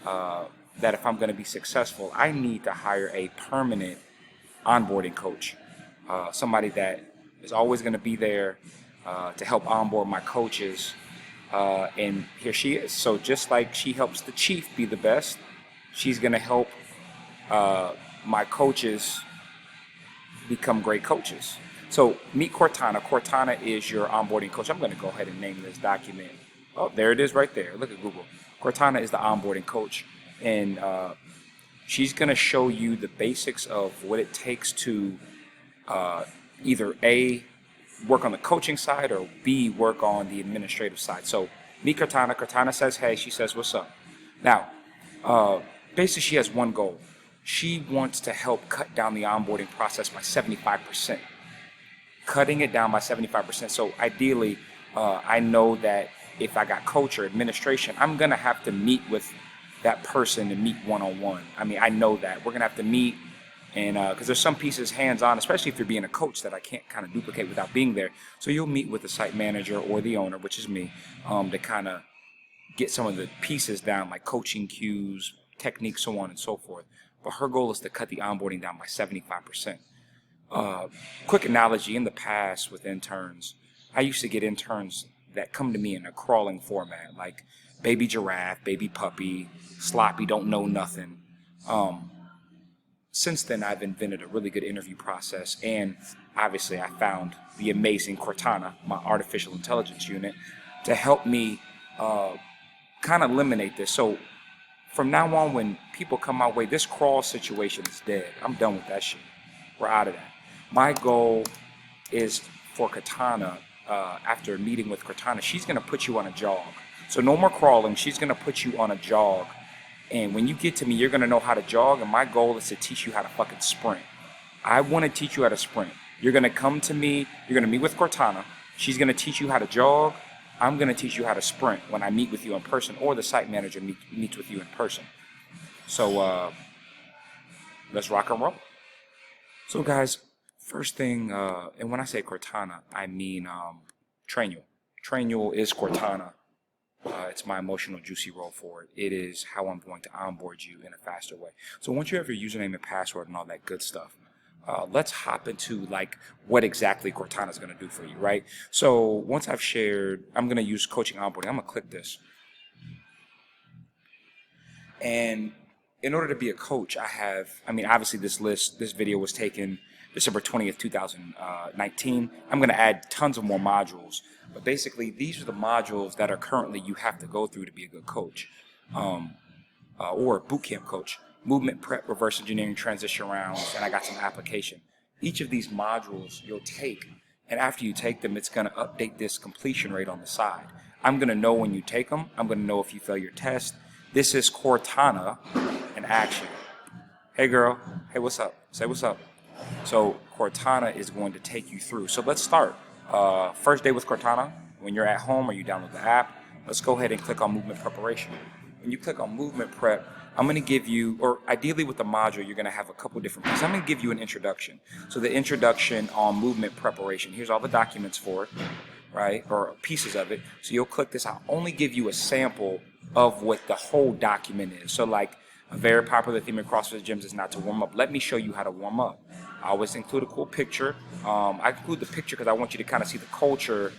that if I'm going to be successful, I need to hire a permanent onboarding coach, somebody that is always going to be there to help onboard my coaches. And here she is. So just like she helps the chief be the best, she's going to help my coaches become great coaches. So meet Cortana. Cortana is your onboarding coach. I'm going to go ahead and name this document. Oh, there it is right there. Look at Google. Cortana is the onboarding coach. And she's going to show you the basics of what it takes to either A, work on the coaching side, or B, work on the administrative side. So meet Cortana. Cortana says, hey. She says, what's up? Now, basically she has one goal. She wants to help cut down the onboarding process by 75%. Cutting it down by 75%. So ideally, I know that if I got coach or administration, I'm going to have to meet with that person and meet one-on-one. I mean, I know that. We're going to have to meet, and because there's some pieces hands-on, especially if you're being a coach, that I can't kind of duplicate without being there. So you'll meet with the site manager or the owner, which is me, to kind of get some of the pieces down, like coaching cues, techniques, so on and so forth. But her goal is to cut the onboarding down by 75%. Quick analogy, in the past with interns, I used to get interns that come to me in a crawling format, like baby giraffe, baby puppy, sloppy, don't know nothing. Since then, I've invented a really good interview process, and obviously I found the amazing Cortana, my artificial intelligence unit, to help me kind of eliminate this. So from now on, when people come my way, this crawl situation is dead. I'm done with that shit. We're out of that. My goal is for Cortana, after meeting with Cortana, she's going to put you on a jog. So no more crawling. She's going to put you on a jog. And when you get to me, you're going to know how to jog. And my goal is to teach you how to fucking sprint. I want to teach you how to sprint. You're going to come to me. You're going to meet with Cortana. She's going to teach you how to jog. I'm going to teach you how to sprint when I meet with you in person, or the site manager meets with you in person. So let's rock and roll. So guys, first thing, and when I say Cortana, I mean Trainual. Trainual is Cortana. It's my emotional juicy roll for it. It is how I'm going to onboard you in a faster way. So once you have your username and password and all that good stuff, let's hop into like what exactly Cortana is going to do for you, right? So once I've shared, I'm going to use coaching onboarding. I'm going to click this. And in order to be a coach, obviously this video was taken December 20th, 2019. I'm going to add tons of more modules. But basically, these are the modules that are currently you have to go through to be a good coach, or a boot camp coach. Movement prep, reverse engineering, transition rounds, and I got some application. Each of these modules you'll take, and after you take them, it's going to update this completion rate on the side. I'm going to know when you take them. I'm going to know if you fail your test. This is Cortana in action. Hey girl, hey, what's up? Say what's up. So Cortana is going to take you through. So let's start. First day with Cortana. When you're at home or you download the app, let's go ahead and click on movement preparation. When you click on movement prep, I'm going to give you, or ideally with the module, you're going to have a couple different pieces. I'm going to give you an introduction. So the introduction on movement preparation, here's all the documents for it, right? Or pieces of it. So you'll click this. I'll only give you a sample of what the whole document is. So like a very popular theme in CrossFit gyms is not to warm up. Let me show you how to warm up. I always include a cool picture. I include the picture because I want you to kind of see the culture.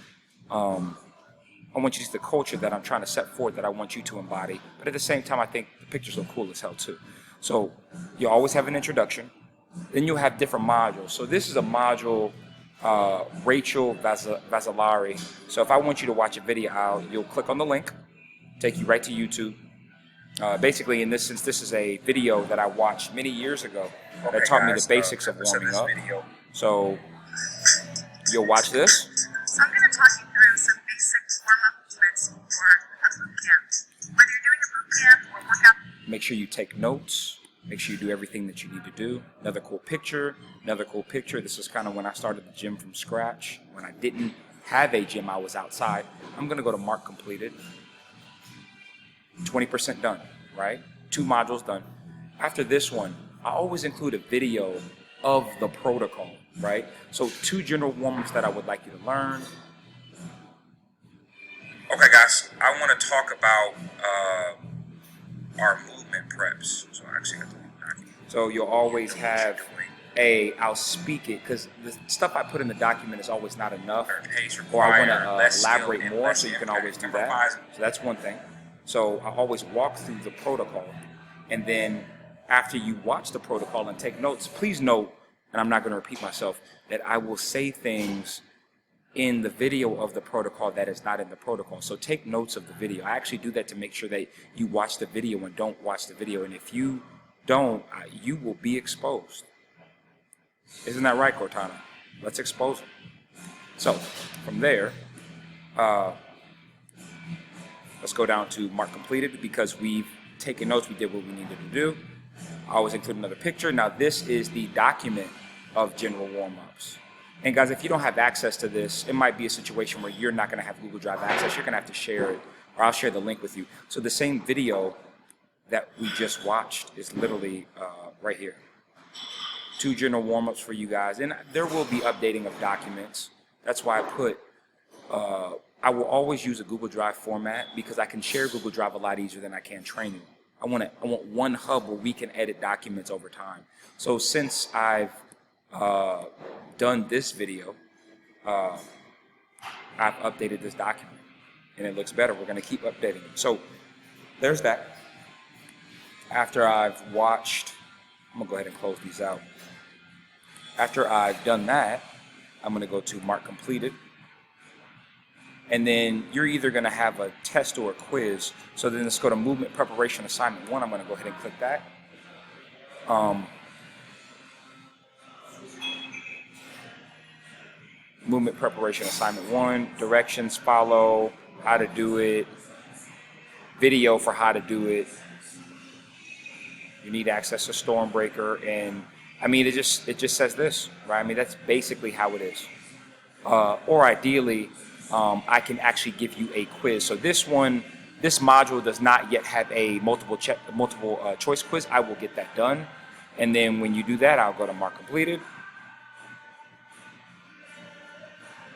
I want you to see the culture that I'm trying to set forth, that I want you to embody. But at the same time, I think the pictures look cool as hell too. So you always have an introduction. Then you'll have different modules. So this is a module, Rachel Vasilari. So if I want you to watch a video, you'll click on the link, take you right to YouTube. Basically, in this, since this is a video that I watched many years ago that taught me the basics of warming up. So you'll watch this. So I'm going to talk you through some basic warm-up movements for a boot camp. Whether you're doing a boot camp or workout. Make sure you take notes. Make sure you do everything that you need to do. Another cool picture. Another cool picture. This is kind of when I started the gym from scratch. When I didn't have a gym, I was outside. I'm going to go to mark completed. 20% done, right? 2 modules done. After this one, I always include a video of the protocol, right? So 2 general warm-ups that I would like you to learn. Okay, guys, I want to talk about our movement preps. So I actually got the document. So you'll always have I'll speak it, because the stuff I put in the document is always not enough, or I want to elaborate more, so you can always do that. So that's one thing. So I always walk through the protocol, and then after you watch the protocol and take notes, please note, and I'm not going to repeat myself, that I will say things in the video of the protocol that is not in the protocol. So take notes of the video. I actually do that to make sure that you watch the video and don't watch the video. And if you don't, you will be exposed. Isn't that right, Cortana? Let's expose them. So from there, let's go down to mark completed, because we've taken notes. We did what we needed to do. I always include another picture. Now this is the document of general warm-ups. And guys, if you don't have access to this, it might be a situation where you're not going to have Google Drive access. You're going to have to share it, or I'll share the link with you. So the same video that we just watched is literally right here. 2 general warm-ups for you guys. And there will be updating of documents. That's why I put, I will always use a Google Drive format, because I can share Google Drive a lot easier than I can Trainual. I want one hub where we can edit documents over time. So since I've done this video, I've updated this document, and it looks better. We're going to keep updating it. So there's that. After I've watched, I'm going to go ahead and close these out. After I've done that, I'm going to go to mark completed. And then you're either going to have a test or a quiz. So then let's go to movement preparation assignment 1. I'm going to go ahead and click that. Movement preparation assignment 1, directions follow, how to do it, video for how to do it. You need access to Stormbreaker, and I mean, it just says this, right? I mean, that's basically how it is. Or ideally, I can actually give you a quiz. So this module does not yet have a multiple choice quiz. I will get that done, and then when you do that, I'll go to mark completed.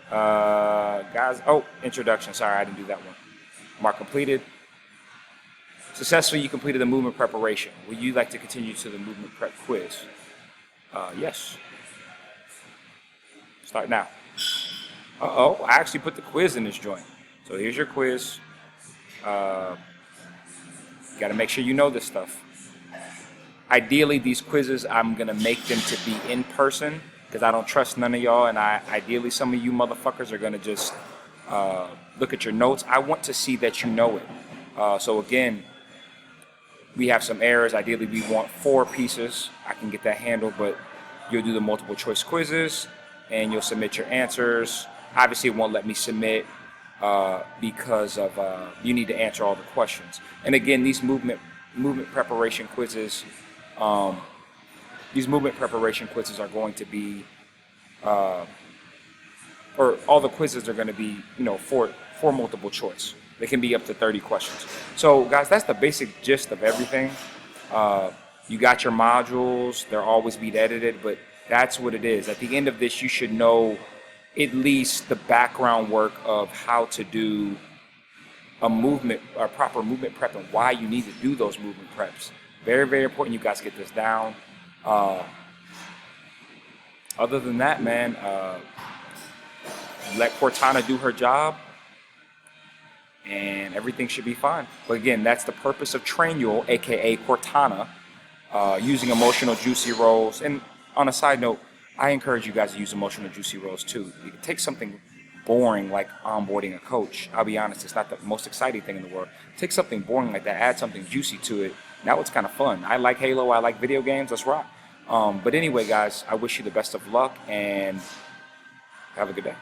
Guys, introduction. Sorry, I didn't do that one. Mark completed. Successfully, you completed the movement preparation. Would you like to continue to the movement prep quiz? Yes. Start now. I actually put the quiz in this joint. So here's your quiz. Got to make sure you know this stuff. Ideally, these quizzes, I'm going to make them to be in person, because I don't trust none of y'all, and ideally some of you motherfuckers are going to just look at your notes. I want to see that you know it. So again, we have some errors. Ideally, we want 4 pieces. I can get that handled, but you'll do the multiple choice quizzes, and you'll submit your answers. Obviously, it won't let me submit because of you need to answer all the questions. And again, these movement preparation quizzes, are going to be, or all the quizzes are going to be, for multiple choice. They can be up to 30 questions. So guys, that's the basic gist of everything. You got your modules, they'll always be edited, but that's what it is. At the end of this, you should know at least the background work of how to do a proper movement prep, and why you need to do those movement preps. Very, very important you guys get this down. Other than that, man, let Cortana do her job, and everything should be fine. But again, that's the purpose of Trainual, aka Cortana, using emotional juicy roles. And on a side note, I encourage you guys to use emotional juicy roles too. You can take something boring like onboarding a coach. I'll be honest, it's not the most exciting thing in the world. Take something boring like that, add something juicy to it. Now it's kind of fun. I like Halo, I like video games, let's rock. But anyway, guys, I wish you the best of luck, and have a good day.